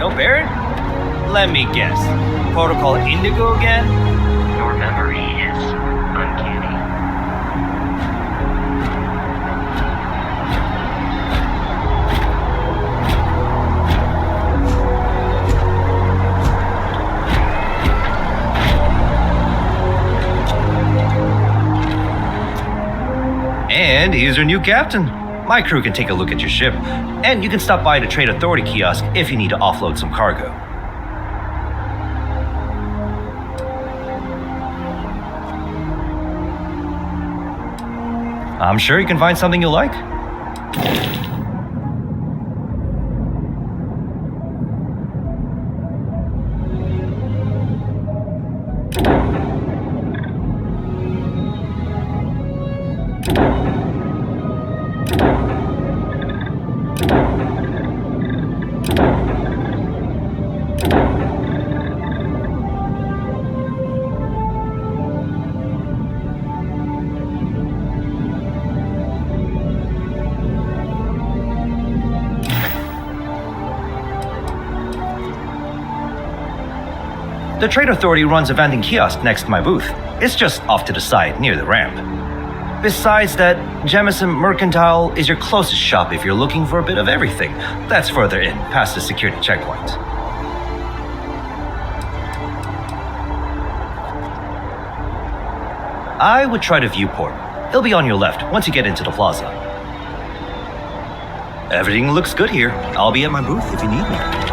No, Barrett? Let me guess. Protocol Indigo again? Your memory is uncanny. And here's your new captain. My crew can take a look at your ship, and you can stop by the Trade Authority kiosk if you need to offload some cargo. I'm sure you can find something you like. The Trade Authority runs a vending kiosk next to my booth. It's just off to the side, near the ramp. Besides that, Jemison Mercantile is your closest shop if you're looking for a bit of everything. That's further in, past the security checkpoint. I would try the viewport. It'll be on your left once you get into the plaza. Everything looks good here. I'll be at my booth if you need me.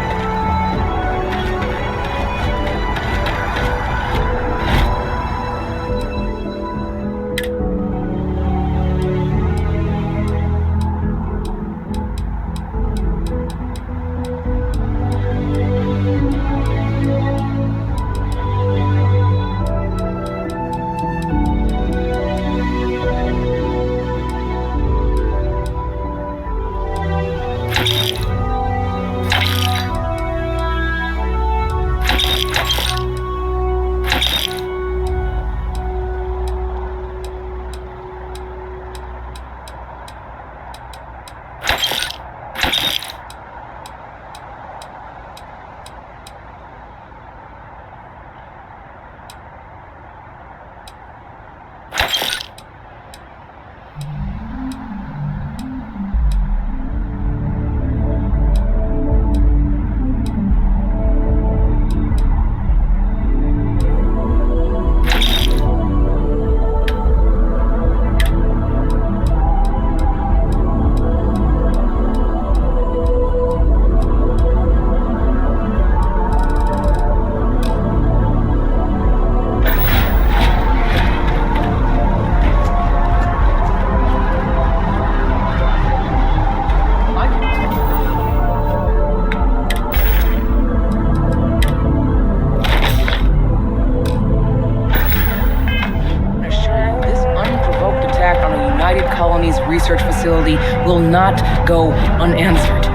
Research facility will not go unanswered.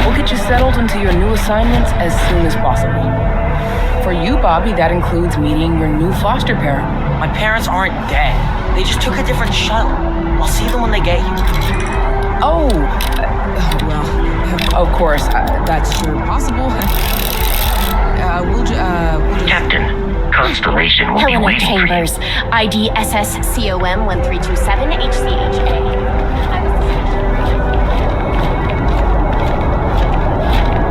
We'll get you settled into your new assignments as soon as possible. For you, Bobby, that includes meeting your new foster parent. My parents aren't dead. They just took a different shuttle. I'll see them when they get here. Well, of course, that's sure possible. We'll just... Captain, Constellation will be Helena waiting Chambers, for you. ID SSCOM 1327 HCHA.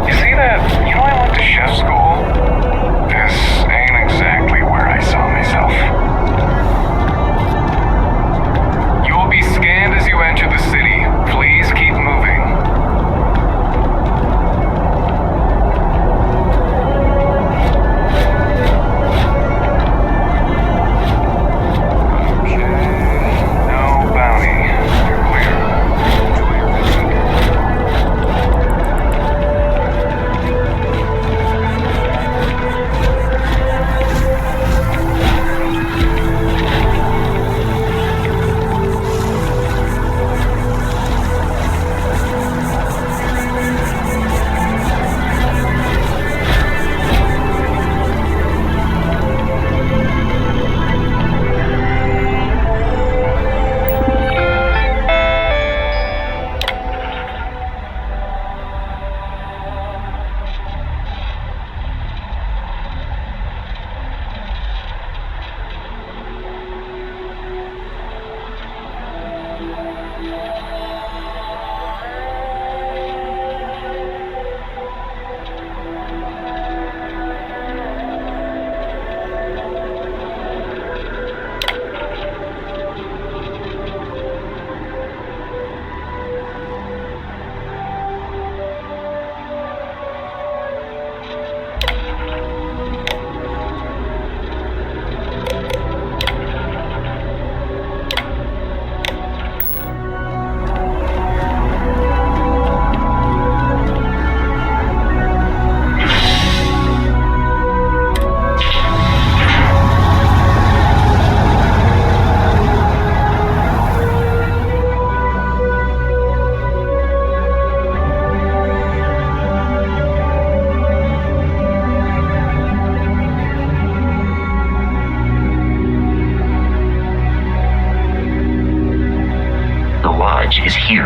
You see that? You know I went to chef school? This ain't exactly where I saw myself. You will be scanned as you enter the city. Please keep moving.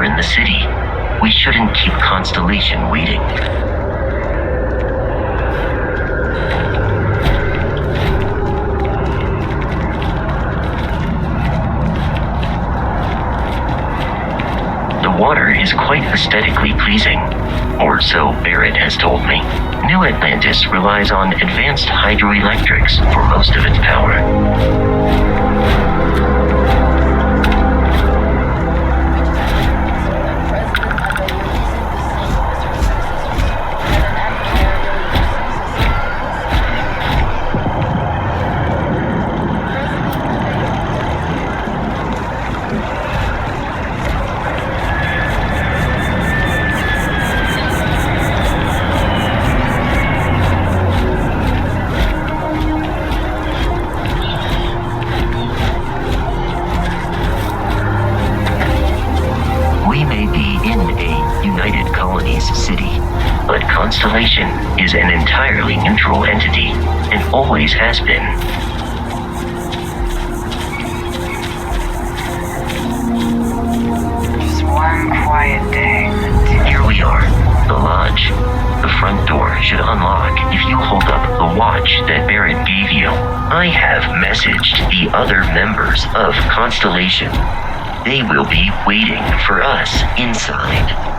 in the city. We shouldn't keep Constellation waiting. The water is quite aesthetically pleasing, or so Barrett has told me. New Atlantis relies on advanced hydroelectrics for most of its power. But Constellation is an entirely neutral entity, and always has been. Just one quiet day. Here we are, the lodge. The front door should unlock if you hold up the watch that Barrett gave you. I have messaged the other members of Constellation. They will be waiting for us inside.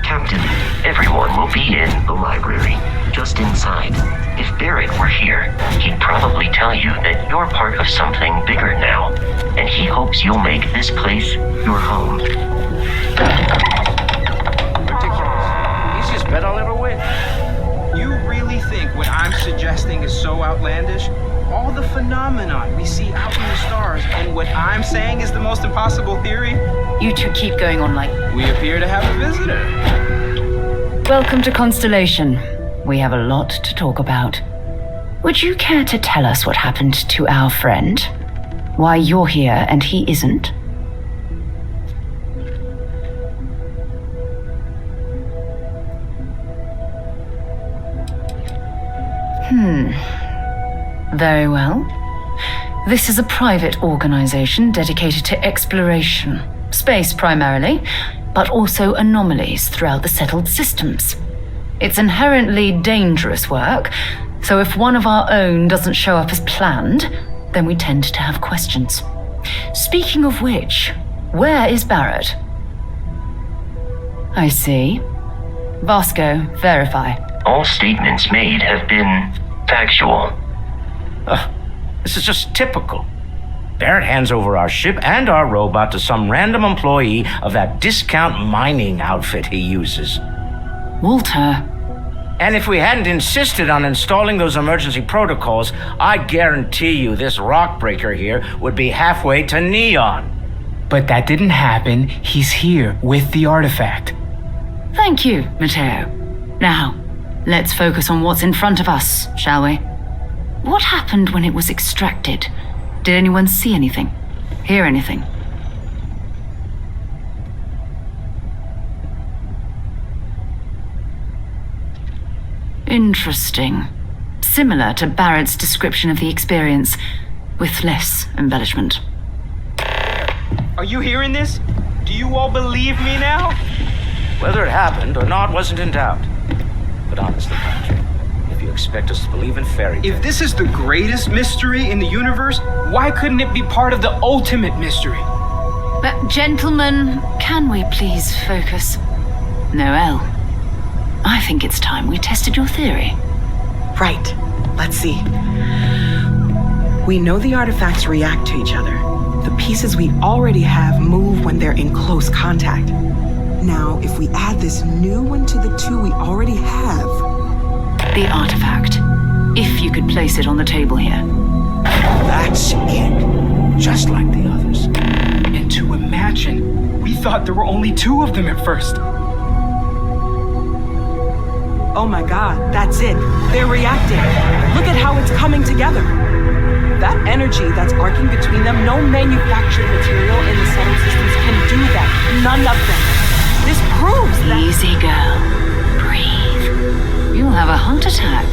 Captain, everyone will be in the library, just inside. If Barrett were here, he'd probably tell you that you're part of something bigger now, and he hopes you'll make this place your home. Ridiculous. Easiest bet I'll ever win. You really think what I'm suggesting is so outlandish? All the phenomenon we see out in the stars, and what I'm saying is the most impossible theory? You two keep going on like... We appear to have a visitor. Welcome to Constellation. We have a lot to talk about. Would you care to tell us what happened to our friend? Why you're here and he isn't? Very well. This is a private organization dedicated to exploration. Space primarily, but also anomalies throughout the settled systems. It's inherently dangerous work, so if one of our own doesn't show up as planned, then we tend to have questions. Speaking of which, where is Barrett? I see. Vasco, verify. All statements made have been factual. This is just typical. Barrett hands over our ship and our robot to some random employee of that discount mining outfit he uses. Walter. And if we hadn't insisted on installing those emergency protocols, I guarantee you this rock breaker here would be halfway to Neon. But that didn't happen. He's here with the artifact. Thank you, Matteo. Now, let's focus on what's in front of us, shall we? What happened when it was extracted? Did anyone see anything? Hear anything? Interesting. Similar to Barrett's description of the experience, with less embellishment. Are you hearing this? Do you all believe me now? Whether it happened or not wasn't in doubt. But honestly, Patrick, if you expect us to believe in fairy tales... If this is the greatest mystery in the universe, why couldn't it be part of the ultimate mystery? But gentlemen, can we please focus? Noel, I think it's time we tested your theory. Right. Let's see. We know the artifacts react to each other. The pieces we already have move when they're in close contact. Now, if we add this new one to the two we already have... The artifact. If you could place it on the table here. That's it. Just like the others. And to imagine, we thought there were only two of them at first. Oh my god, that's it. They're reacting. Look at how it's coming together. That energy that's arcing between them, no manufactured material in the settled systems can do that. None of them. This proves that... Easy, girl. Breathe. You'll have a heart attack.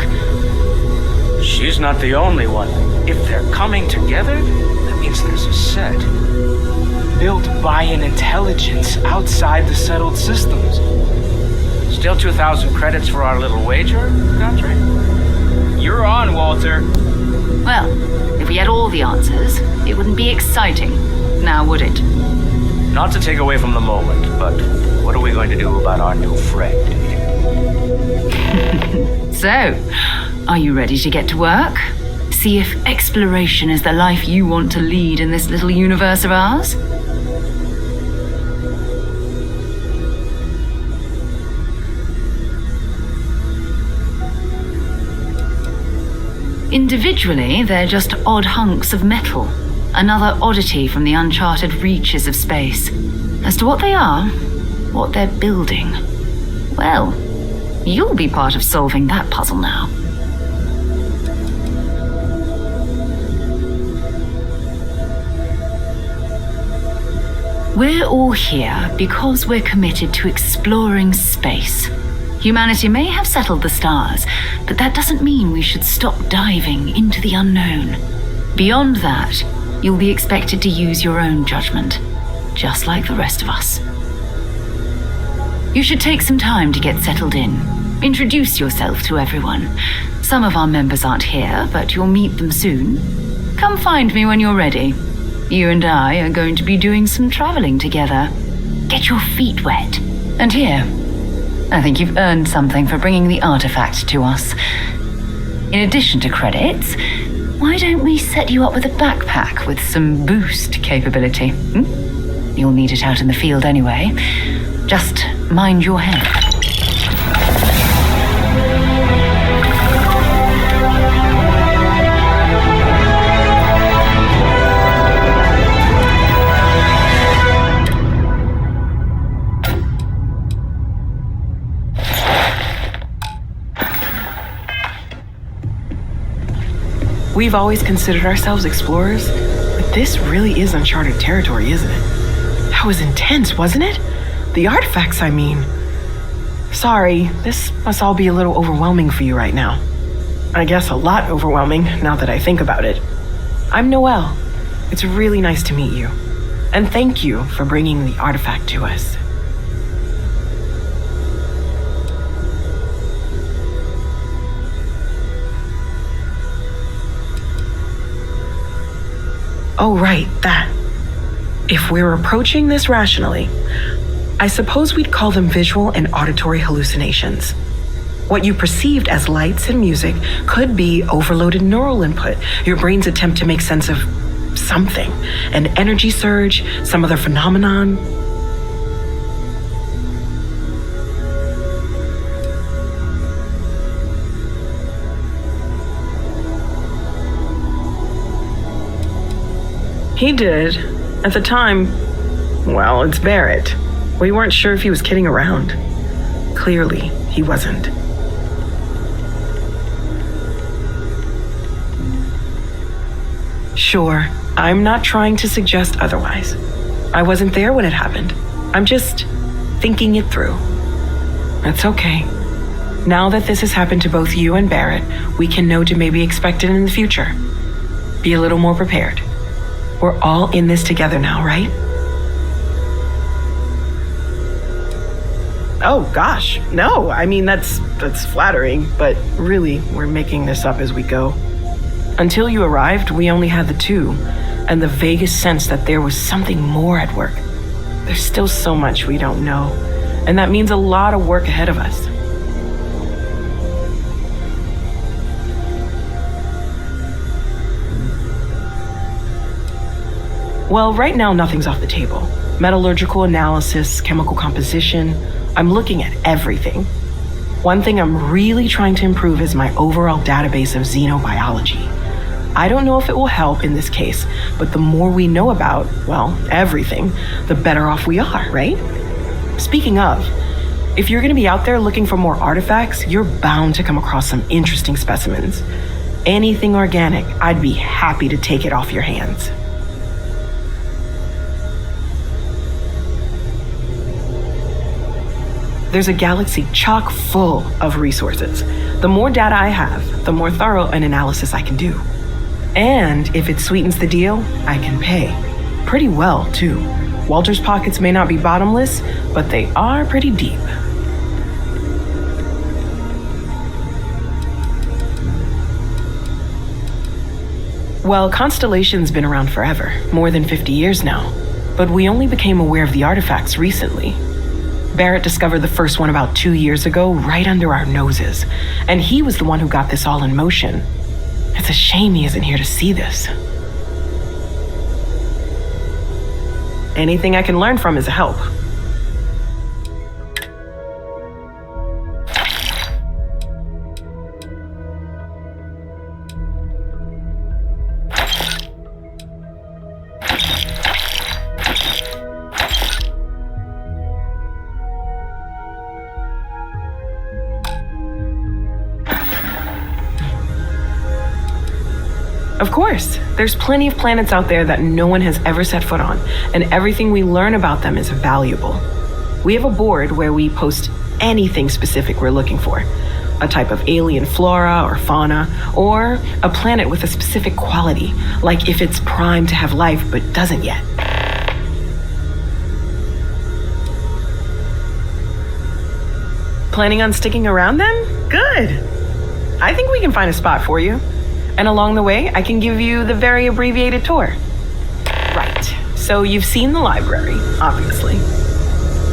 She's not the only one. If they're coming together, that means there's a set. Built by an intelligence outside the settled systems. Still 2,000 credits for our little wager, Godfrey? You're on, Walter. Well, if we had all the answers, it wouldn't be exciting. Now, would it? Not to take away from the moment, but what are we going to do about our new friend? So, are you ready to get to work? See if exploration is the life you want to lead in this little universe of ours? Individually, they're just odd hunks of metal. Another oddity from the uncharted reaches of space. As to what they are, what they're building, well, you'll be part of solving that puzzle now. We're all here because we're committed to exploring space. Humanity may have settled the stars, but that doesn't mean we should stop diving into the unknown. Beyond that, you'll be expected to use your own judgment, just like the rest of us. You should take some time to get settled in. Introduce yourself to everyone. Some of our members aren't here, but you'll meet them soon. Come find me when you're ready. You and I are going to be doing some traveling together. Get your feet wet. And here, I think you've earned something for bringing the artifact to us. In addition to credits, why don't we set you up with a backpack with some boost capability? You'll need it out in the field anyway. Just mind your head. We've always considered ourselves explorers, but this really is uncharted territory, isn't it? That was intense, wasn't it? The artifacts, I mean. Sorry, this must all be a little overwhelming for you right now. I guess a lot overwhelming, now that I think about it. I'm Noelle. It's really nice to meet you. And thank you for bringing the artifact to us. Oh, right, that. If we're approaching this rationally, I suppose we'd call them visual and auditory hallucinations. What you perceived as lights and music could be overloaded neural input, your brain's attempt to make sense of something, an energy surge, some other phenomenon. He did. At the time, well, it's Barrett. We weren't sure if he was kidding around. Clearly, he wasn't. Sure, I'm not trying to suggest otherwise. I wasn't there when it happened. I'm just thinking it through. That's okay. Now that this has happened to both you and Barrett, we can know to maybe expect it in the future. Be a little more prepared. We're all in this together now, right? Oh gosh, no. I mean, that's flattering, but really, we're making this up as we go. Until you arrived, we only had the two, and the vaguest sense that there was something more at work. There's still so much we don't know, and that means a lot of work ahead of us. Well, right now, nothing's off the table. Metallurgical analysis, chemical composition, I'm looking at everything. One thing I'm really trying to improve is my overall database of xenobiology. I don't know if it will help in this case, but the more we know about, well, everything, the better off we are, right? Speaking of, If you're gonna be out there looking for more artifacts, you're bound to come across some interesting specimens. Anything organic, I'd be happy to take it off your hands. There's a galaxy chock full of resources. The more data I have, the more thorough an analysis I can do. And if it sweetens the deal, I can pay. Pretty well, too. Walter's pockets may not be bottomless, but they are pretty deep. Well, Constellation's been around forever, more than 50 years now. But we only became aware of the artifacts recently. Barrett discovered the first one about 2 years ago, right under our noses. And he was the one who got this all in motion. It's a shame he isn't here to see this. Anything I can learn from is a help. Of course, there's plenty of planets out there that no one has ever set foot on, and everything we learn about them is valuable. We have a board where we post anything specific we're looking for. A type of alien flora or fauna, or a planet with a specific quality, like if it's primed to have life but doesn't yet. Planning on sticking around then? Good. I think we can find a spot for you. And along the way, I can give you the very abbreviated tour. Right, so you've seen the library, obviously.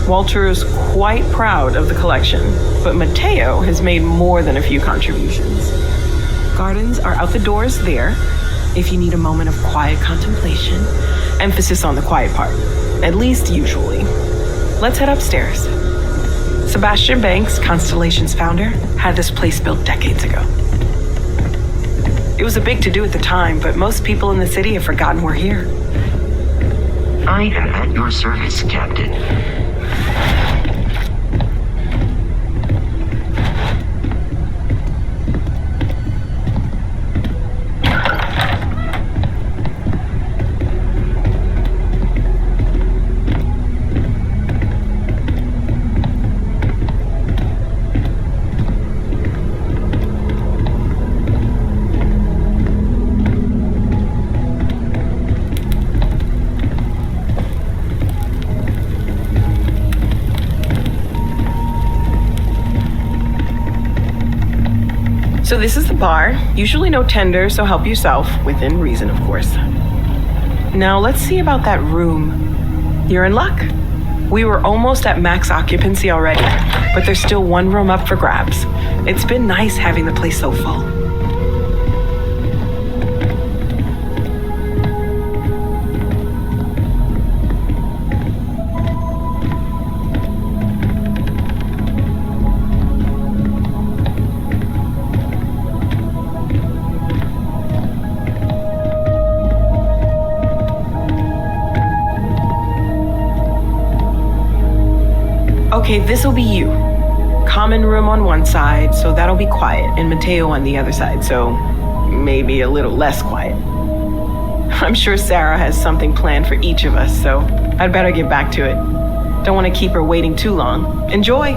Walter is quite proud of the collection, but Mateo has made more than a few contributions. Gardens are out the doors there, if you need a moment of quiet contemplation. Emphasis on the quiet part, at least usually. Let's head upstairs. Sebastian Banks, Constellation's founder, had this place built decades ago. It was a big to-do at the time, but most people in the city have forgotten we're here. I am at your service, Captain. So this is the bar. Usually no tender, so help yourself, within reason, of course. Now let's see about that room. You're in luck. We were almost at max occupancy already, but there's still one room up for grabs. It's been nice having the place so full. Okay, this'll be you. Common room on one side, so that'll be quiet, and Mateo on the other side, so maybe a little less quiet. I'm sure Sarah has something planned for each of us, so I'd better get back to it. Don't want to keep her waiting too long. Enjoy!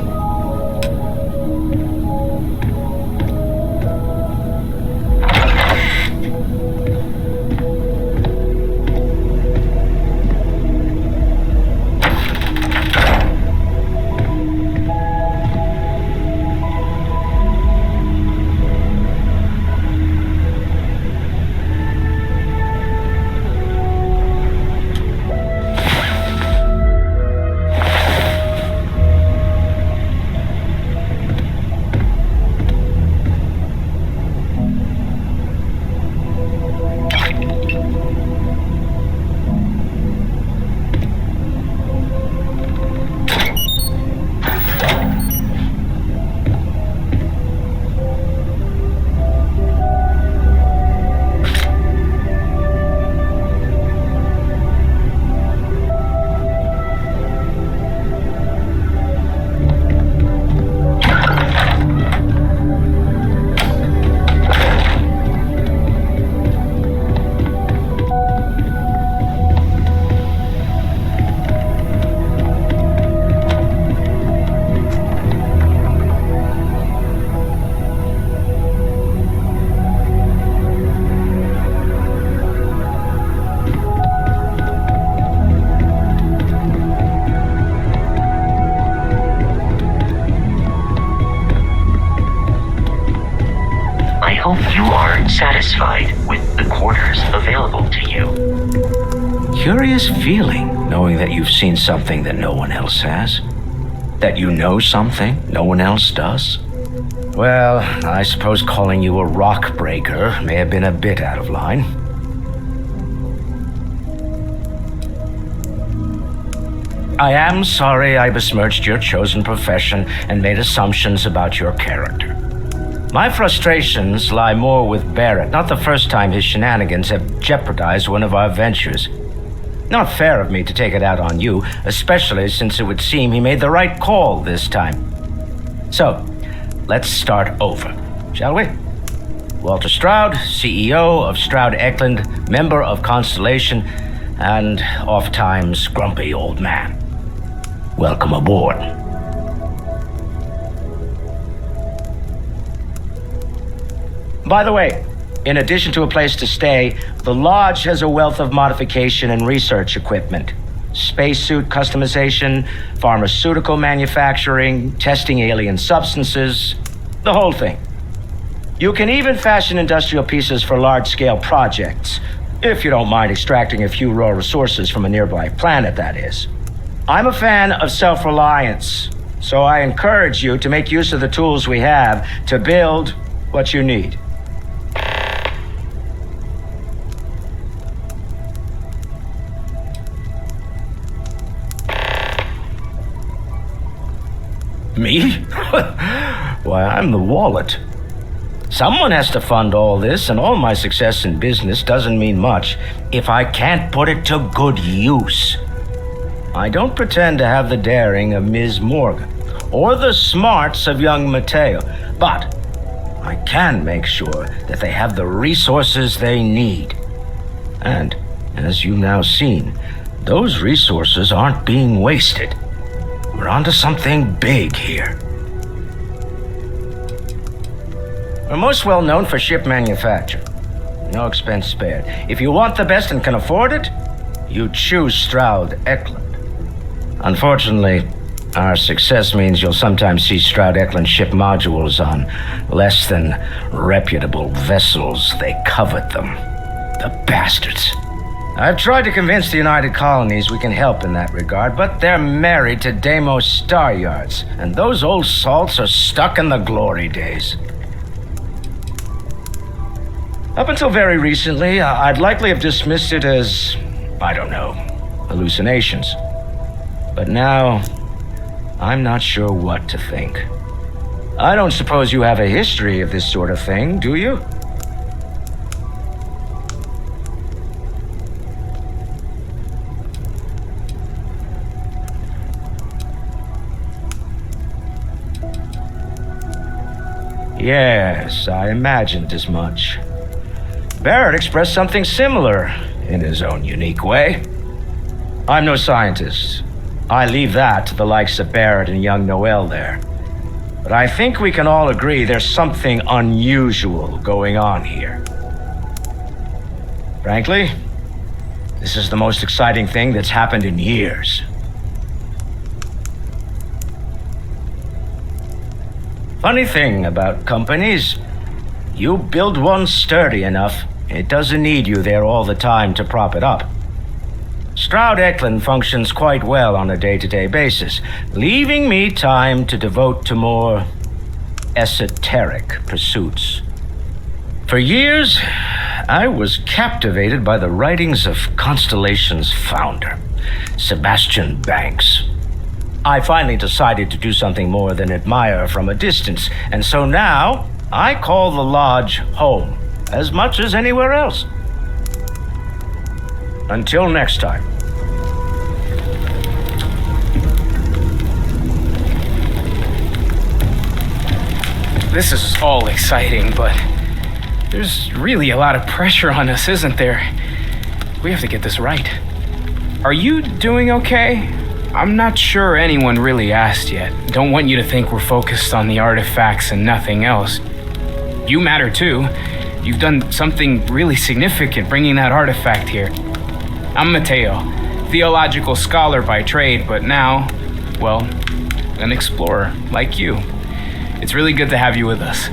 satisfied with the quarters available to you. Curious feeling, knowing that you've seen something that no one else has. That you know something no one else does. Well, I suppose calling you a rock breaker may have been a bit out of line. I am sorry I besmirched your chosen profession and made assumptions about your character. My frustrations lie more with Barrett, not the first time his shenanigans have jeopardized one of our ventures. Not fair of me to take it out on you, especially since it would seem he made the right call this time. So, let's start over, shall we? Walter Stroud, CEO of Stroud Eklund, member of Constellation, and oft-times grumpy old man. Welcome aboard. By the way, in addition to a place to stay, the Lodge has a wealth of modification and research equipment. Spacesuit customization, pharmaceutical manufacturing, testing alien substances, the whole thing. You can even fashion industrial pieces for large-scale projects, if you don't mind extracting a few raw resources from a nearby planet, that is. I'm a fan of self-reliance, so I encourage you to make use of the tools we have to build what you need. Me? Why, I'm the wallet. Someone has to fund all this, and all my success in business doesn't mean much if I can't put it to good use. I don't pretend to have the daring of Ms. Morgan, or the smarts of young Mateo, but I can make sure that they have the resources they need. And, as you've now seen, those resources aren't being wasted. We're onto something big here. We're most well known for ship manufacture. No expense spared. If you want the best and can afford it, you choose Stroud Eklund. Unfortunately, our success means you'll sometimes see Stroud Eklund ship modules on less than reputable vessels. They covet them. The bastards. I've tried to convince the United Colonies we can help in that regard, but they're married to Deimos Star Yards, and those old salts are stuck in the glory days. Up until very recently, I'd likely have dismissed it as, I don't know, hallucinations. But now, I'm not sure what to think. I don't suppose you have a history of this sort of thing, do you? Yes, I imagined as much. Barrett expressed something similar in his own unique way. I'm no scientist. I leave that to the likes of Barrett and young Noel there. But I think we can all agree there's something unusual going on here. Frankly, this is the most exciting thing that's happened in years. Funny thing about companies, you build one sturdy enough, it doesn't need you there all the time to prop it up. Stroud Eklund functions quite well on a day-to-day basis, leaving me time to devote to more esoteric pursuits. For years, I was captivated by the writings of Constellation's founder, Sebastian Banks. I finally decided to do something more than admire from a distance, and so now I call the Lodge home as much as anywhere else. Until next time. This is all exciting, but there's really a lot of pressure on us, isn't there? We have to get this right. Are you doing okay? I'm not sure anyone really asked yet. Don't want you to think we're focused on the artifacts and nothing else. You matter too. You've done something really significant bringing that artifact here. I'm Mateo, theological scholar by trade, but now, well, an explorer like you. It's really good to have you with us.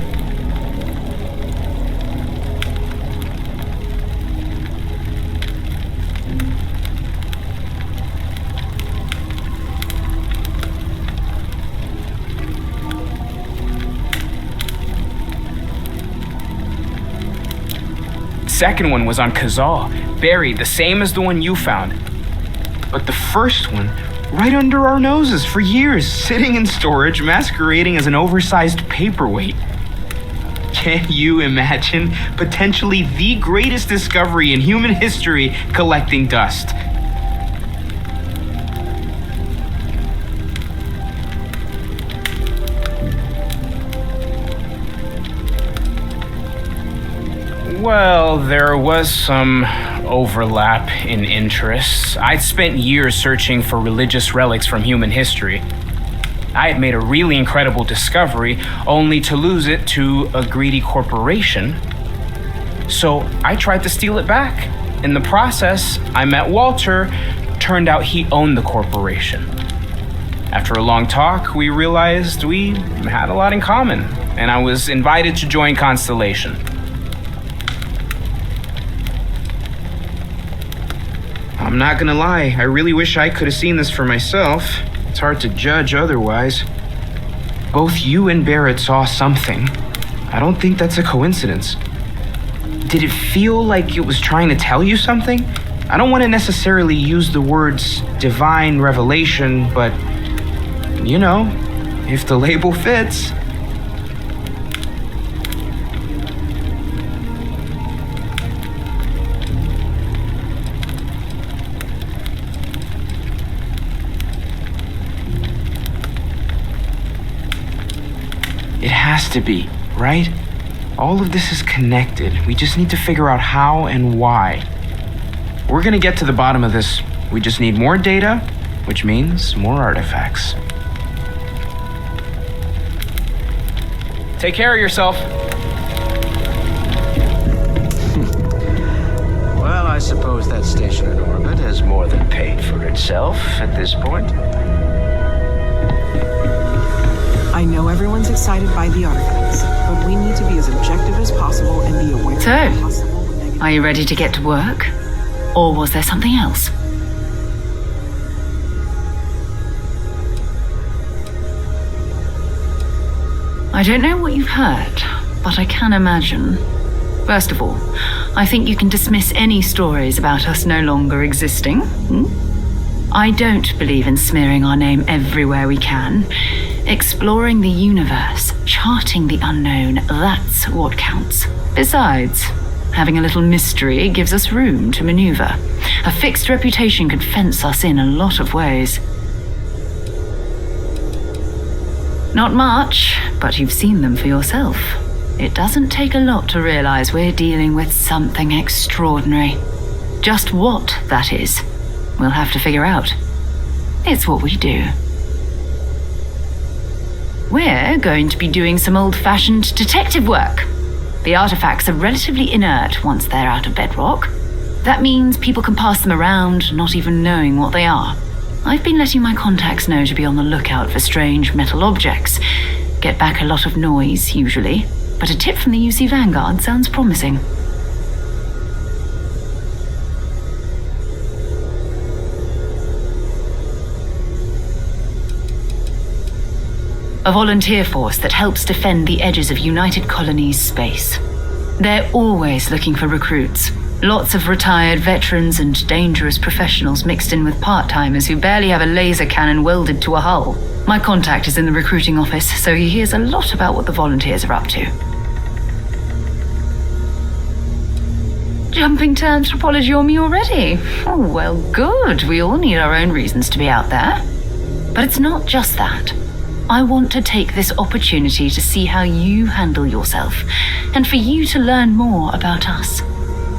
second one was on Kazal, buried the same as the one you found. But the first one, right under our noses for years, sitting in storage, masquerading as an oversized paperweight. Can you imagine potentially the greatest discovery in human history collecting dust? Well, there was some overlap in interests. I'd spent years searching for religious relics from human history. I had made a really incredible discovery, only to lose it to a greedy corporation. So I tried to steal it back. In the process, I met Walter. Turned out he owned the corporation. After a long talk, we realized we had a lot in common, and I was invited to join Constellation. I'm not gonna lie, I really wish I could have seen this for myself. It's hard to judge otherwise. Both you and Barrett saw something. I don't think that's a coincidence. Did it feel like it was trying to tell you something? I don't want to necessarily use the words divine revelation, but, you know, if the label fits. It has to be, right? All of this is connected. We just need to figure out how and why. We're gonna get to the bottom of this. We just need more data, which means more artifacts. Take care of yourself. Well, I suppose that station in orbit has more than paid for itself at this point. I know everyone's excited by the artifacts, but we need to be as objective as possible and be aware of possible negative. Are you ready to get to work? Or was there something else? I don't know what you've heard, but I can imagine. First of all, I think you can dismiss any stories about us no longer existing. I don't believe in smearing our name everywhere we can. Exploring the universe, charting the unknown, that's what counts. Besides, having a little mystery gives us room to maneuver. A fixed reputation could fence us in a lot of ways. Not much, but you've seen them for yourself. It doesn't take a lot to realize we're dealing with something extraordinary. Just what that is, we'll have to figure out. It's what we do. We're going to be doing some old-fashioned detective work. The artifacts are relatively inert once they're out of bedrock. That means people can pass them around, not even knowing what they are. I've been letting my contacts know to be on the lookout for strange metal objects. Get back a lot of noise, usually, but a tip from the UC Vanguard sounds promising. A volunteer force that helps defend the edges of United Colonies space. They're always looking for recruits. Lots of retired veterans and dangerous professionals mixed in with part-timers who barely have a laser cannon welded to a hull. My contact is in the recruiting office, so he hears a lot about what the volunteers are up to. Jumping to anthropology on me already? Oh, well, good. We all need our own reasons to be out there. But it's not just that. I want to take this opportunity to see how you handle yourself, and for you to learn more about us.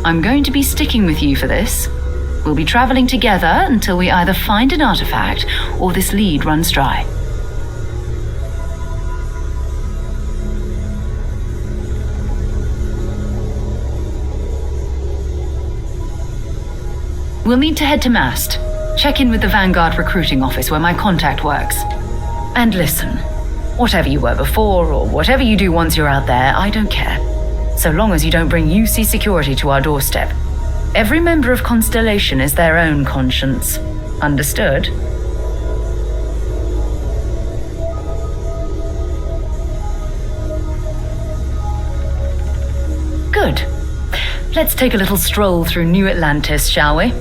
I'm going to be sticking with you for this. We'll be traveling together until we either find an artifact or this lead runs dry. We'll need to head to Mast. Check in with the Vanguard recruiting office where my contact works. And listen, whatever you were before or whatever you do once you're out there, I don't care. So long as you don't bring UC security to our doorstep. Every member of Constellation is their own conscience. Understood? Good. Let's take a little stroll through New Atlantis, shall we?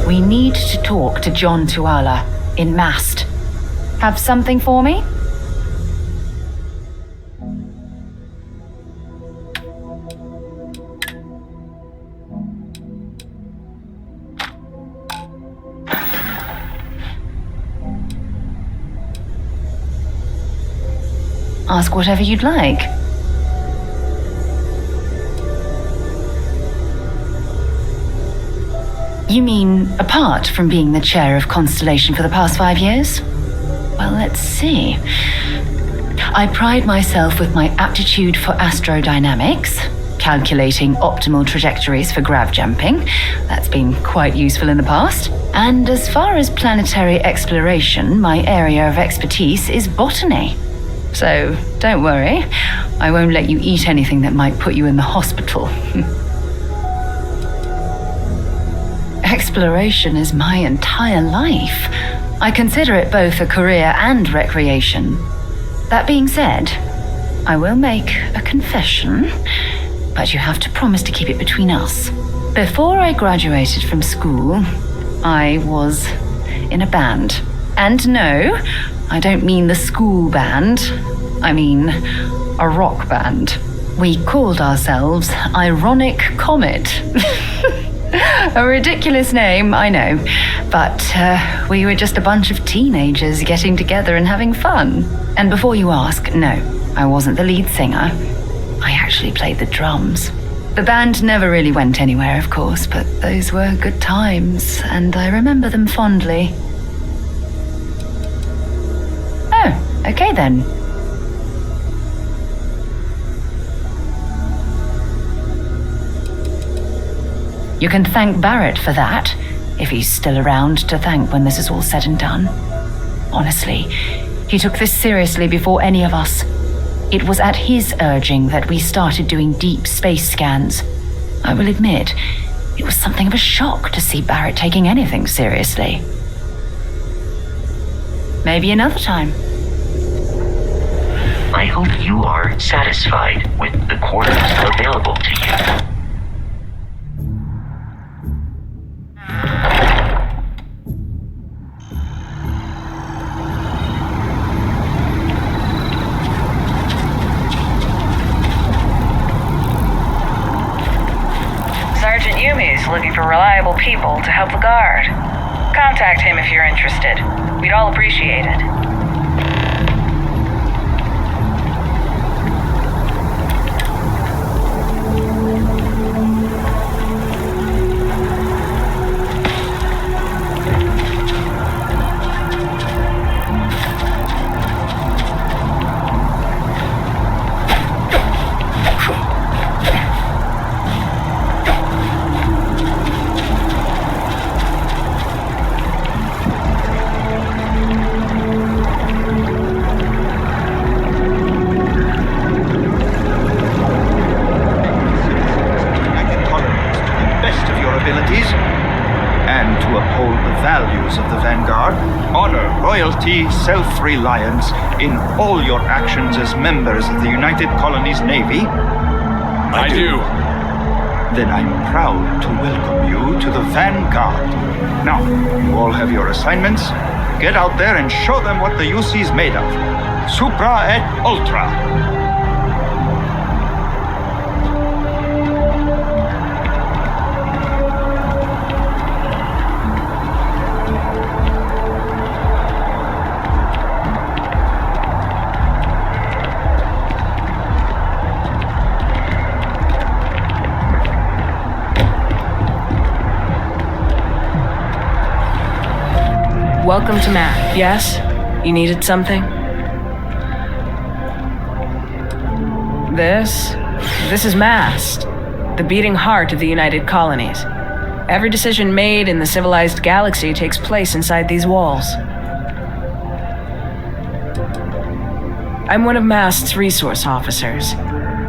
We need to talk to John Tuala in Mast. Have something for me? Ask whatever you'd like. You mean apart from being the chair of Constellation for the past 5 years? Well, let's see. I pride myself with my aptitude for astrodynamics, calculating optimal trajectories for grav jumping. That's been quite useful in the past. And as far as planetary exploration, my area of expertise is botany. So don't worry, I won't let you eat anything that might put you in the hospital. Exploration is my entire life. I consider it both a career and recreation. That being said, I will make a confession, but you have to promise to keep it between us. Before I graduated from school, I was in a band. And no, I don't mean the school band. I mean a rock band. We called ourselves Ironic Comet. A ridiculous name, I know. But we were just a bunch of teenagers getting together and having fun. And before you ask, no, I wasn't the lead singer. I actually played the drums. The band never really went anywhere, of course, but those were good times, and I remember them fondly. Oh, okay then. You can thank Barrett for that, if he's still around to thank when this is all said and done. Honestly, he took this seriously before any of us. It was at his urging that we started doing deep space scans. I will admit, it was something of a shock to see Barrett taking anything seriously. Maybe another time. I hope you are satisfied with the quarters available to you. Sergeant Yumi's looking for reliable people to help the guard. Contact him if you're interested. We'd all appreciate it. Self-reliance in all your actions as members of the United Colonies Navy? I do. Then I'm proud to welcome you to the Vanguard. Now, you all have your assignments. Get out there and show them what the UC is made of. Supra et Ultra. Welcome to Matt. Yes? You needed something? This is Mast, the beating heart of the United Colonies. Every decision made in the civilized galaxy takes place inside these walls. I'm one of Mast's resource officers.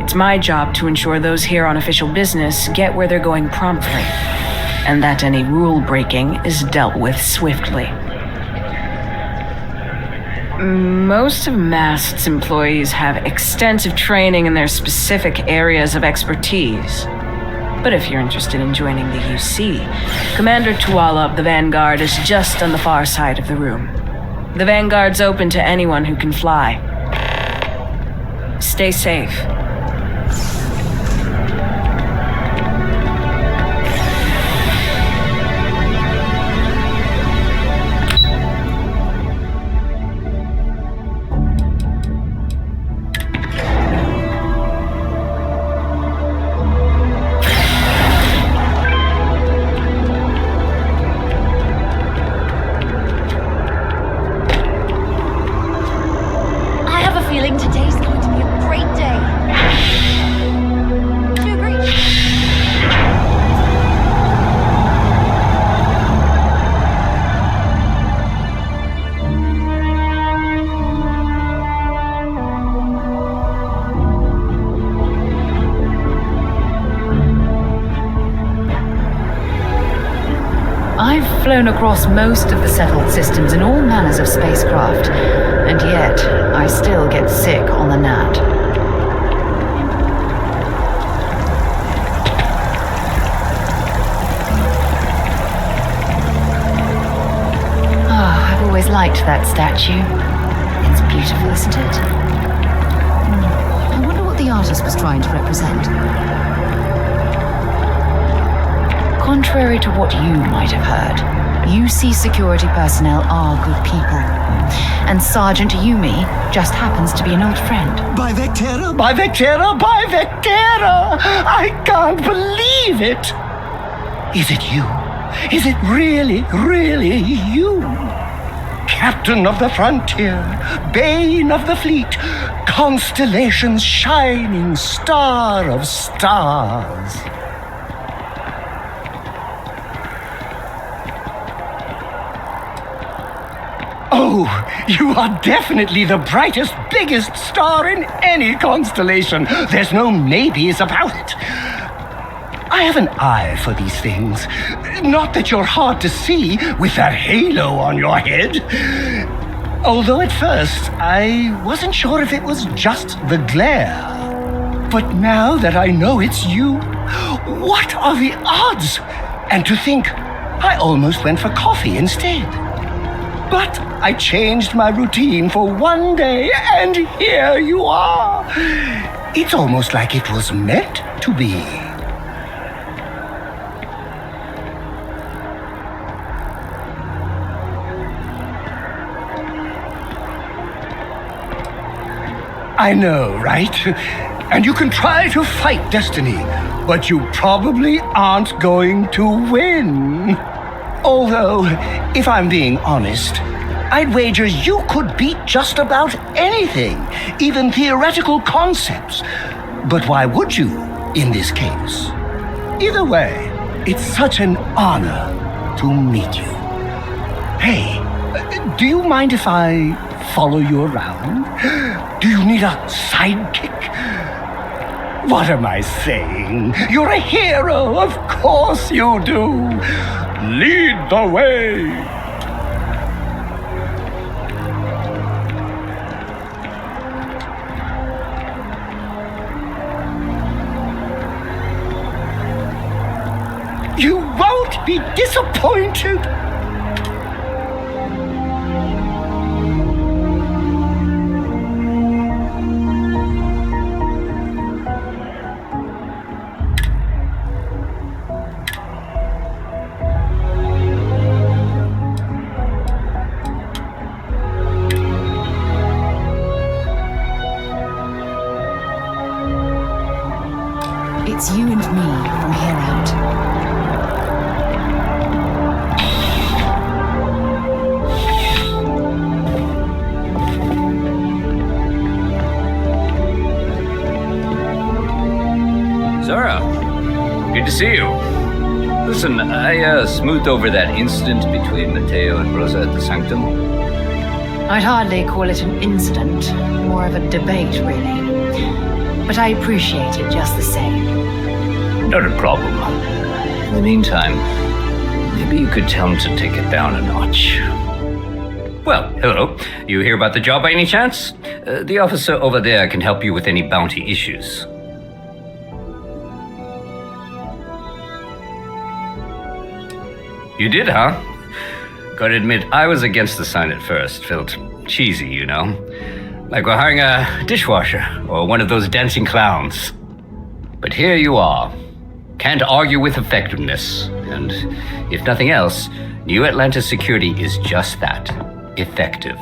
It's my job to ensure those here on official business get where they're going promptly, and that any rule breaking is dealt with swiftly. Most of Mast's employees have extensive training in their specific areas of expertise. But if you're interested in joining the UC, Commander Tuala of the Vanguard is just on the far side of the room. The Vanguard's open to anyone who can fly. Stay safe. I've flown across most of the settled systems in all manners of spacecraft, and yet I still get sick on the gnat. I've always liked that statue. It's beautiful, isn't it? I wonder what the artist was trying to represent. Contrary to what you might have heard, UC security personnel are good people. And Sergeant Yumi just happens to be an old friend. By Vectera! By Vectera! By Vectera! I can't believe it! Is it you? Is it really, really you? Captain of the frontier, bane of the fleet, Constellation's shining star of stars. Oh, you are definitely the brightest, biggest star in any constellation. There's no maybes about it. I have an eye for these things. Not that you're hard to see with that halo on your head. Although at first, I wasn't sure if it was just the glare. But now that I know it's you, what are the odds? And to think, I almost went for coffee instead. But I changed my routine for one day, and here you are. It's almost like it was meant to be. I know, right? And you can try to fight destiny, but you probably aren't going to win. Although, if I'm being honest, I'd wager you could beat just about anything, even theoretical concepts. But why would you, in this case? Either way, it's such an honor to meet you. Hey, do you mind if I follow you around? Do you need a sidekick? What am I saying? You're a hero, of course you do. Lead the way! You won't be disappointed! It's you and me from here out. Zara, good to see you. Listen, I smoothed over that incident between Mateo and Rosa at the Sanctum. I'd hardly call it an incident, more of a debate, really. But I appreciate it just the same. Not a problem. In the meantime, maybe you could tell him to take it down a notch. Well, hello. You hear about the job by any chance? The officer over there can help you with any bounty issues. You did, huh? Gotta admit, I was against the sign at first. Felt cheesy, you know? Like we're hiring a dishwasher or one of those dancing clowns. But here you are. Can't argue with effectiveness. And if nothing else, New Atlantis Security is just that. Effective.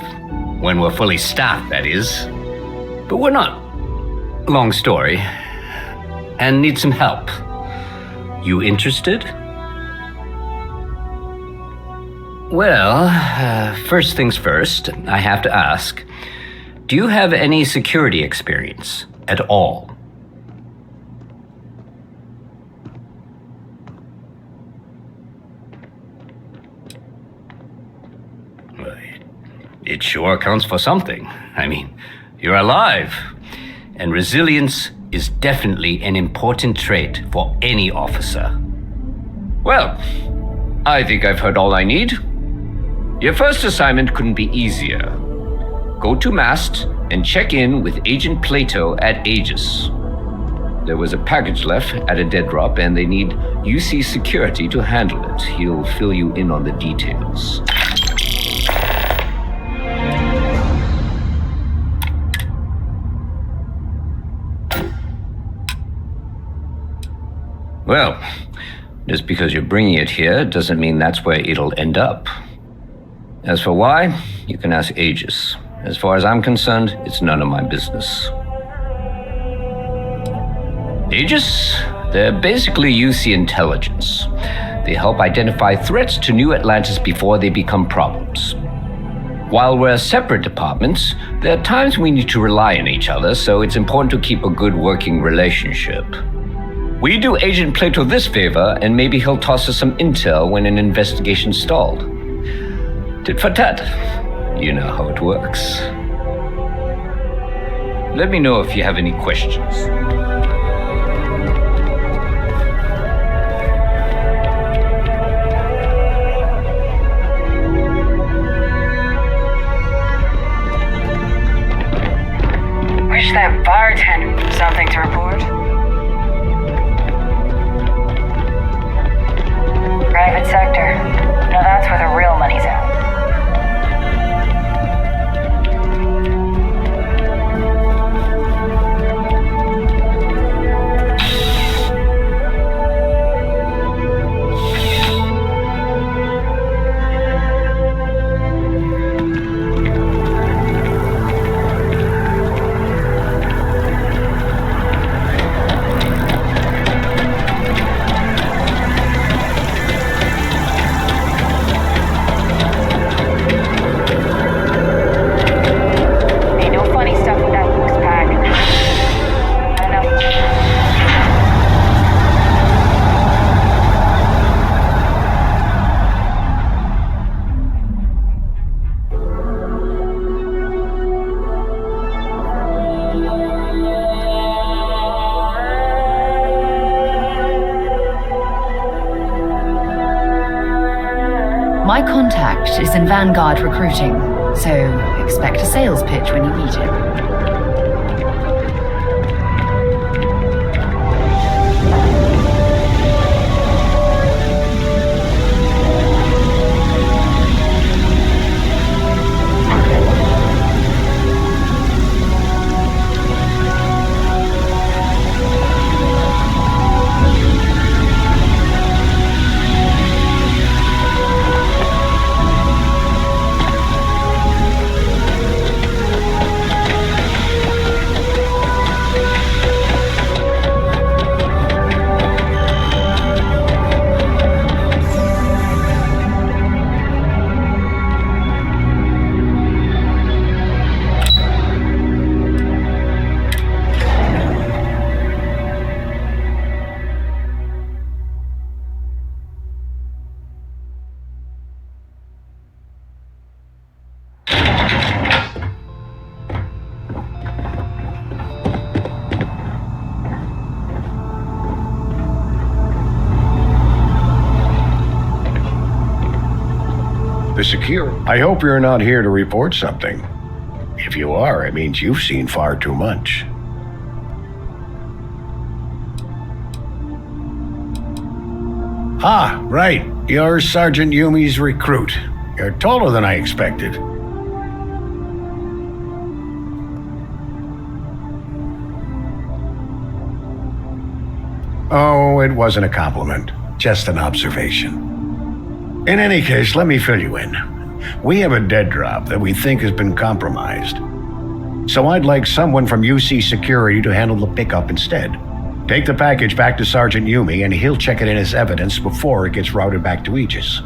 When we're fully staffed, that is. But we're not. Long story. And need some help. You interested? Well, first things first, I have to ask, do you have any security experience at all? Well, it sure counts for something. I mean, you're alive, and resilience is definitely an important trait for any officer. Well, I think I've heard all I need. Your first assignment couldn't be easier. Go to Mast and check in with Agent Plato at Aegis. There was a package left at a dead drop and they need UC security to handle it. He'll fill you in on the details. Well, just because you're bringing it here doesn't mean that's where it'll end up. As for why, you can ask Aegis. As far as I'm concerned, it's none of my business. Aegis? They're basically UC intelligence. They help identify threats to New Atlantis before they become problems. While we're separate departments, there are times we need to rely on each other, so it's important to keep a good working relationship. We do Agent Plato this favor, and maybe he'll toss us some intel when an investigation stalled. Tit for tat. You know how it works. Let me know if you have any questions. Wish that bartender had something to report. Private sector. Now that's where the real money's at. My contact is in Vanguard recruiting, so expect a sales pitch when you meet him. The secure. I hope you're not here to report something. If you are, it means you've seen far too much. Ah, right. You're Sergeant Yumi's recruit. You're taller than I expected. Oh, it wasn't a compliment. Just an observation. In any case, let me fill you in. We have a dead drop that we think has been compromised. So I'd like someone from UC Security to handle the pickup instead. Take the package back to Sergeant Yumi and he'll check it in as evidence before it gets routed back to Aegis.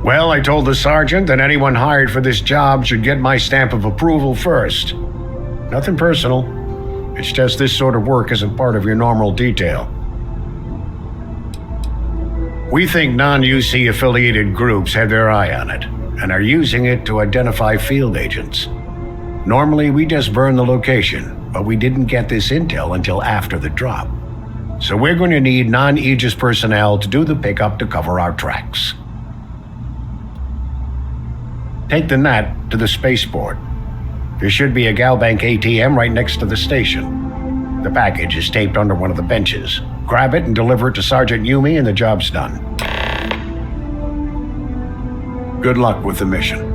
Well, I told the sergeant that anyone hired for this job should get my stamp of approval first. Nothing personal. It's just this sort of work isn't part of your normal detail. We think non-UC affiliated groups have their eye on it and are using it to identify field agents. Normally, we just burn the location, but we didn't get this intel until after the drop. So we're going to need non-Aegis personnel to do the pickup to cover our tracks. Take the NAT to the spaceport. There should be a Galbank ATM right next to the station. The package is taped under one of the benches. Grab it and deliver it to Sergeant Yumi and the job's done. Good luck with the mission.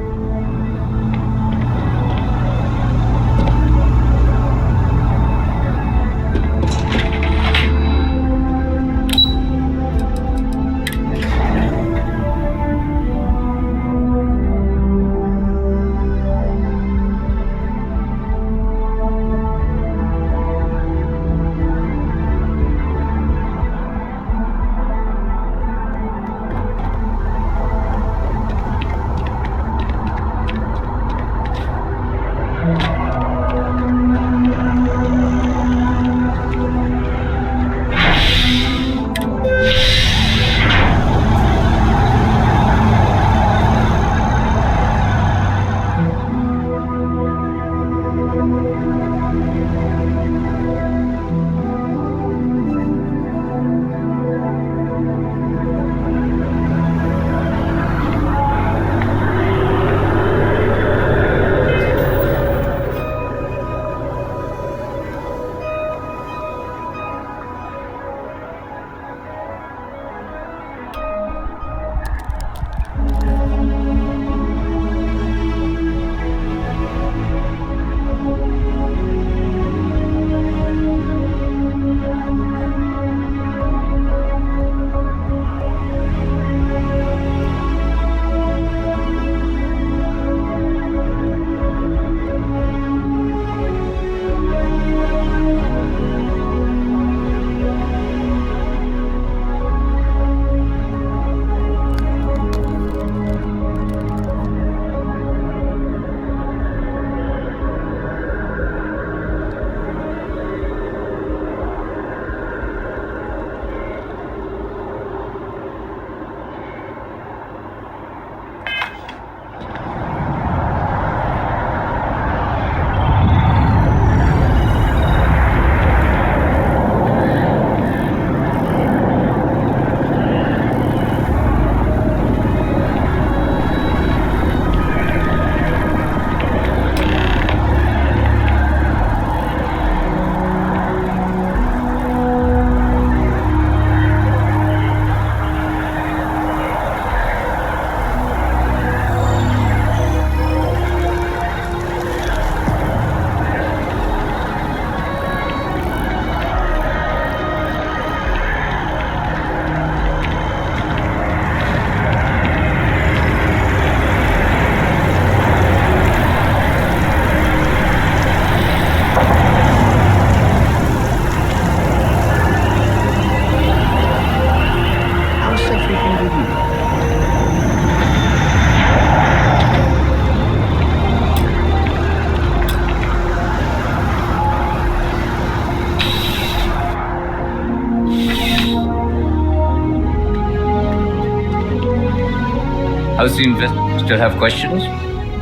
How's the investor? Still have questions?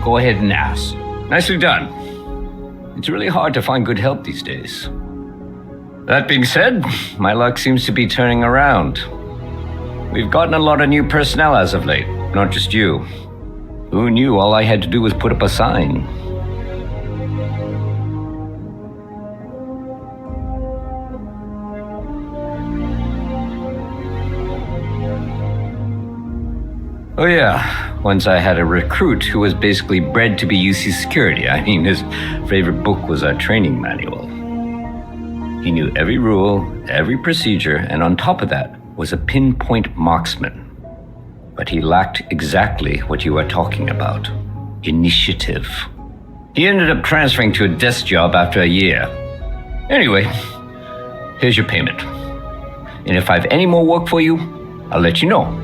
Go ahead and ask. Nicely done. It's really hard to find good help these days. That being said, my luck seems to be turning around. We've gotten a lot of new personnel as of late, not just you. Who knew all I had to do was put up a sign? Oh yeah, once I had a recruit who was basically bred to be UC security. I mean, his favorite book was our training manual. He knew every rule, every procedure, and on top of that was a pinpoint marksman. But he lacked exactly what you are talking about. Initiative. He ended up transferring to a desk job after a year. Anyway, here's your payment. And if I have any more work for you, I'll let you know.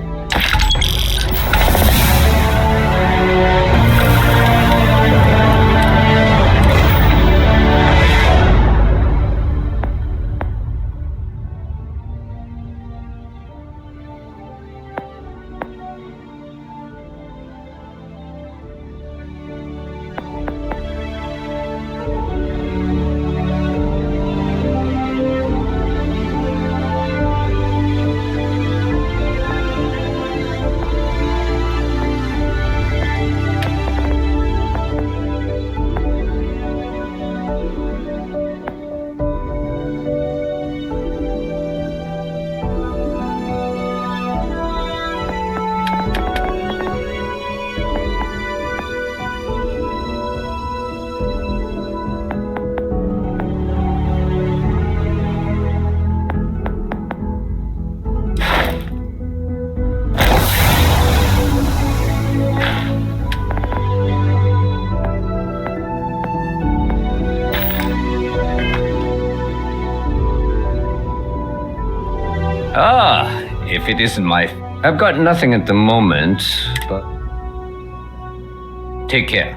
If it isn't my... I've got nothing at the moment, but... Take care.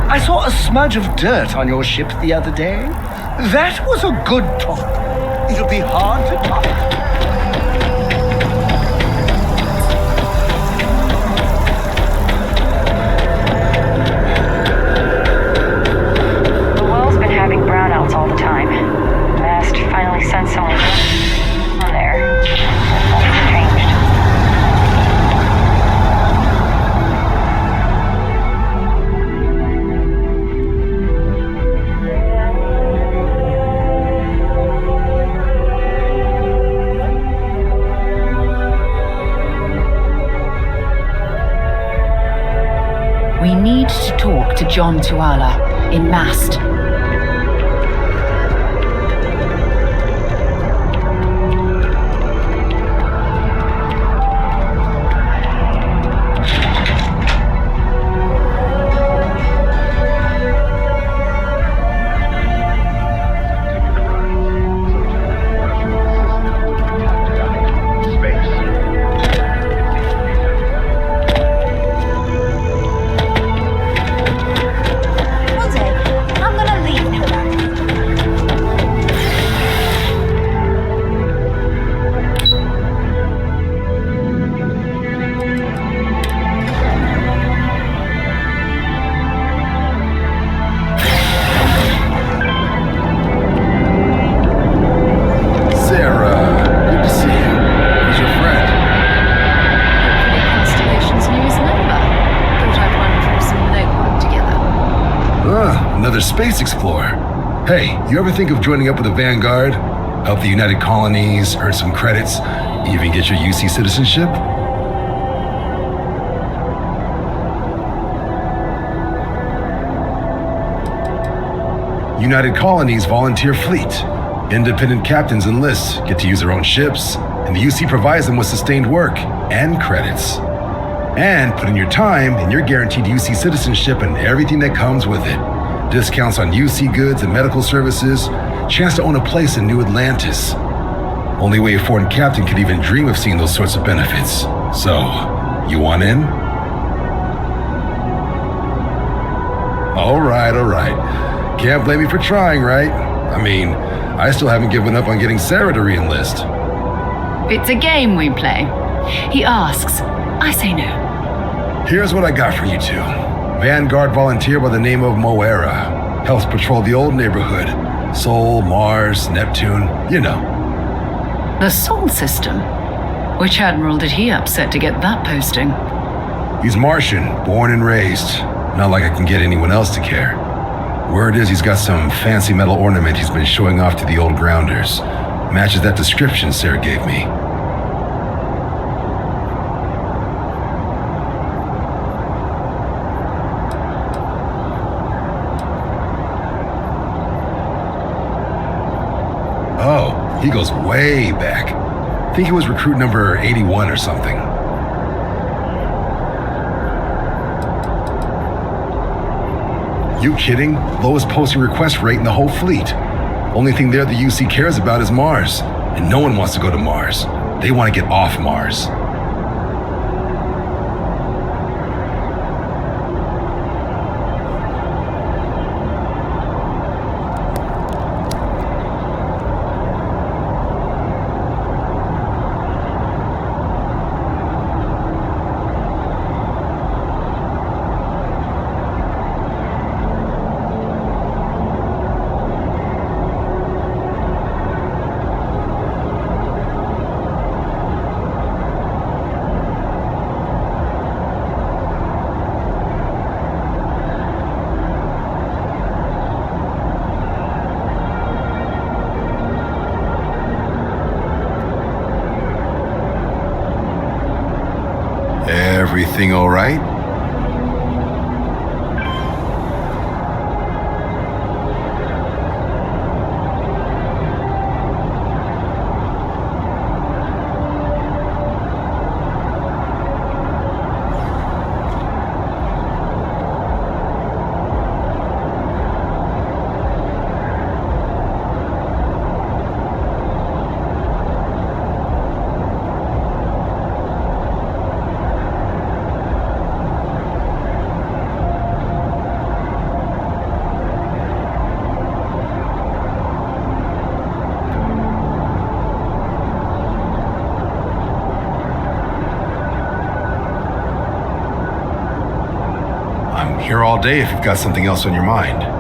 I saw a smudge of dirt on your ship the other day. That was a good top. It'll be hard to top. The well's been having brownouts all the time. Mast finally sent someone on there. Something changed. We need to talk to John Tuala in Mast. Space explorer. Hey, you ever think of joining up with the Vanguard? help the United Colonies, earn some credits, even get your UC citizenship? United Colonies volunteer fleet. Independent captains enlist, get to use their own ships, and the UC provides them with sustained work and credits. And put in your time, and you're guaranteed UC citizenship and everything that comes with it. Discounts on UC goods and medical services, chance to own a place in New Atlantis. Only way a foreign captain could even dream of seeing those sorts of benefits. So, you want in? All right. Can't blame me for trying, right? I mean, I still haven't given up on getting Sarah to re-enlist. It's a game we play. He asks, I say no. Here's what I got for you two. Vanguard volunteer by the name of Moera. Helps patrol the old neighborhood. Sol, Mars, Neptune, you know. The Sol system? Which admiral did he upset to get that posting? He's Martian, born and raised. Not like I can get anyone else to care. Word is he's got some fancy metal ornament he's been showing off to the old grounders. Matches that description Sarah gave me. Oh, he goes way back. I think he was recruit number 81 or something. You kidding? Lowest posting request rate in the whole fleet. Only thing there the UC cares about is Mars. And no one wants to go to Mars. They want to get off Mars. Everything all right? Here all day if you've got something else on your mind.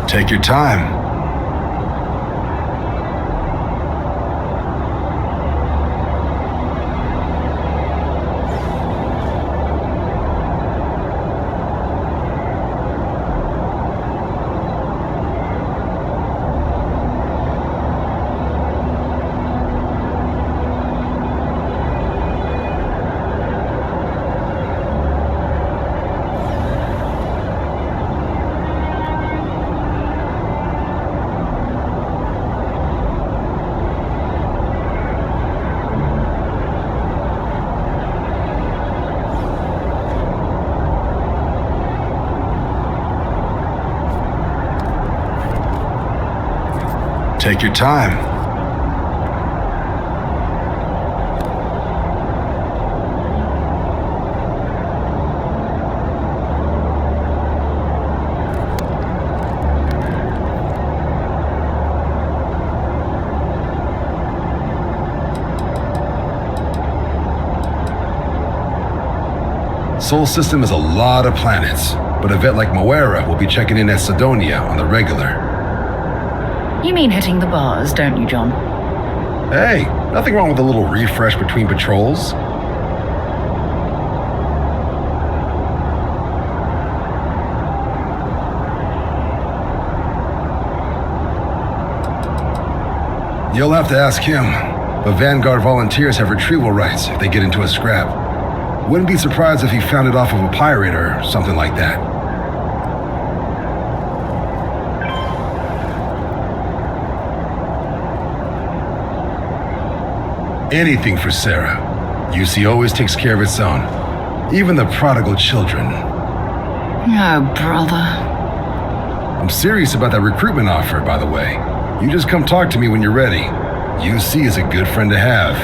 Take your time. Take your time. Sol system is a lot of planets, but a vet like Moera will be checking in at Sidonia on the regular. You mean hitting the bars, don't you, John? Hey, nothing wrong with a little refresh between patrols. You'll have to ask him, but Vanguard volunteers have retrieval rights if they get into a scrap. Wouldn't be surprised if he found it off of a pirate or something like that. Anything for Sarah. UC always takes care of its own. Even the prodigal children. Oh, brother. I'm serious about that recruitment offer, by the way. You just come talk to me when you're ready. UC is a good friend to have.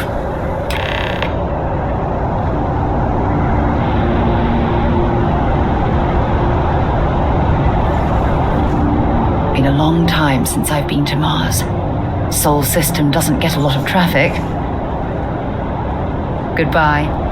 Been a long time since I've been to Mars. Sol system doesn't get a lot of traffic. Goodbye.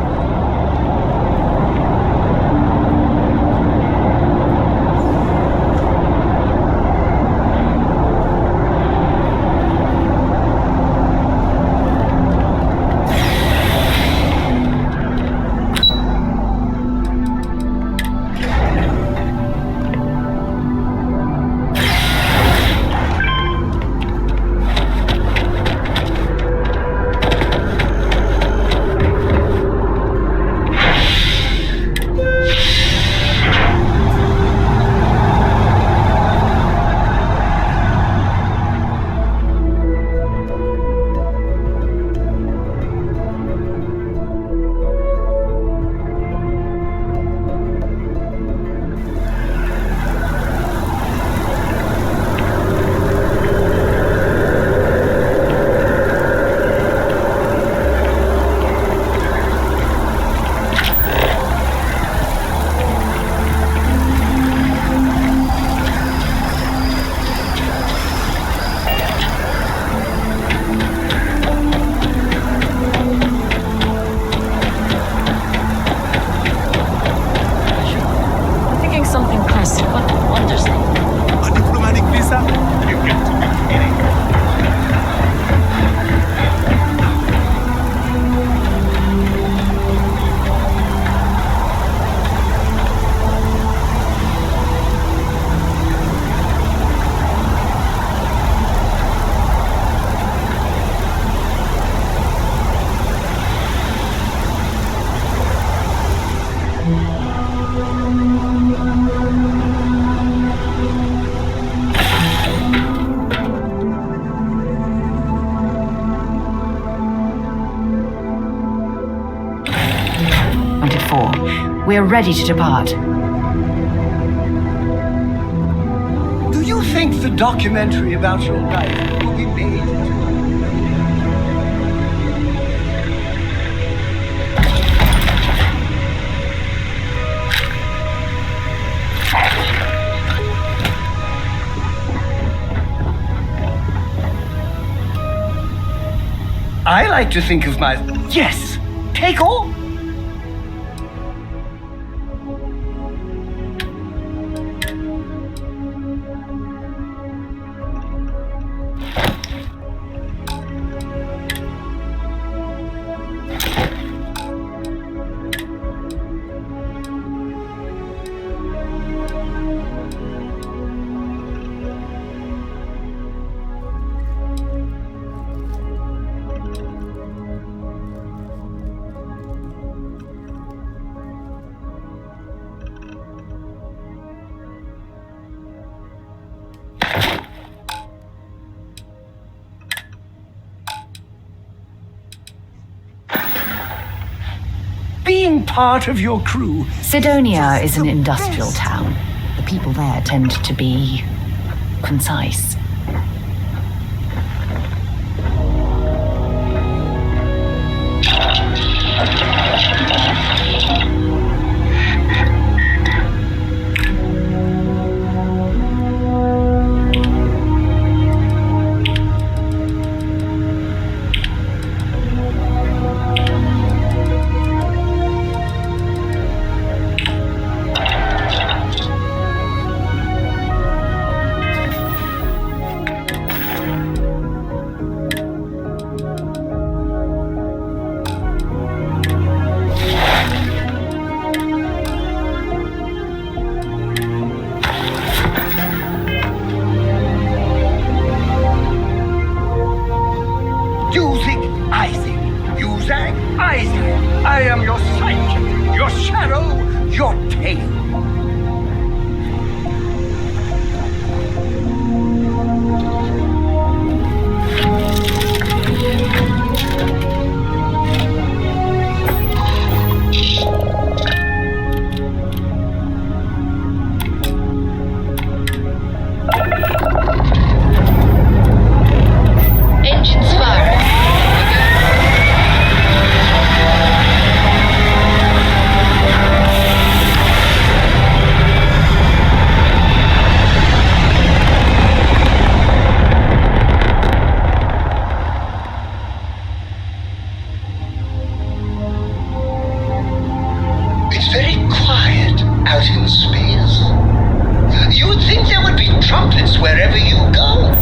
We're ready to depart. Do you think the documentary about your life will be made into I like to think of my... Yes! Take all! Being part of your crew. Sidonia is an industrial town. The people there tend to be concise. wherever you go.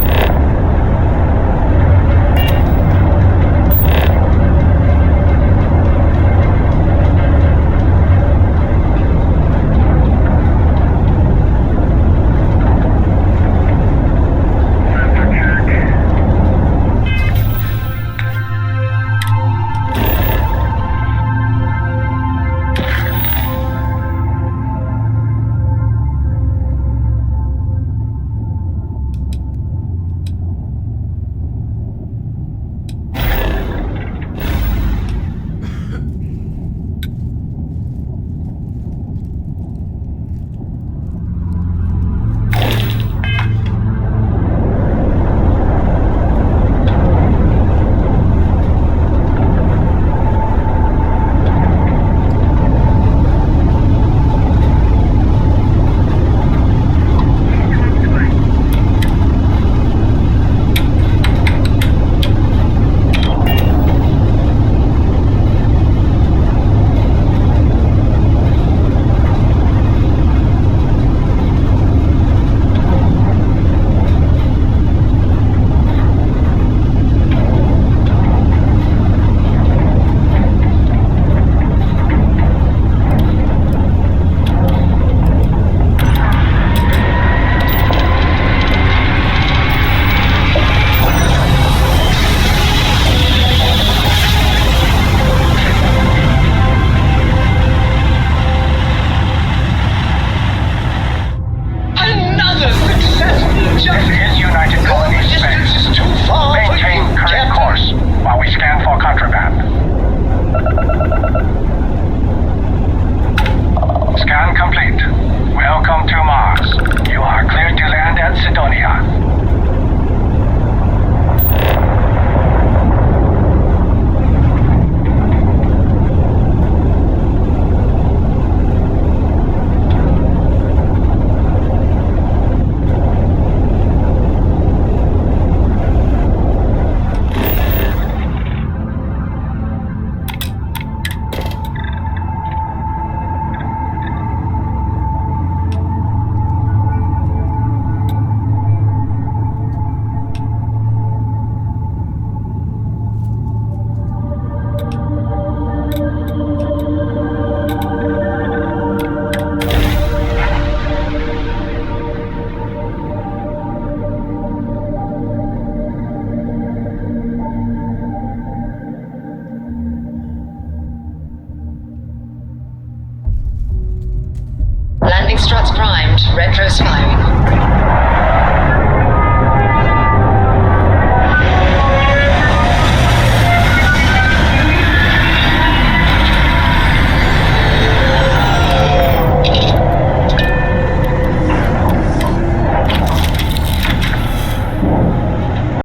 Landing struts primed. Retros firing.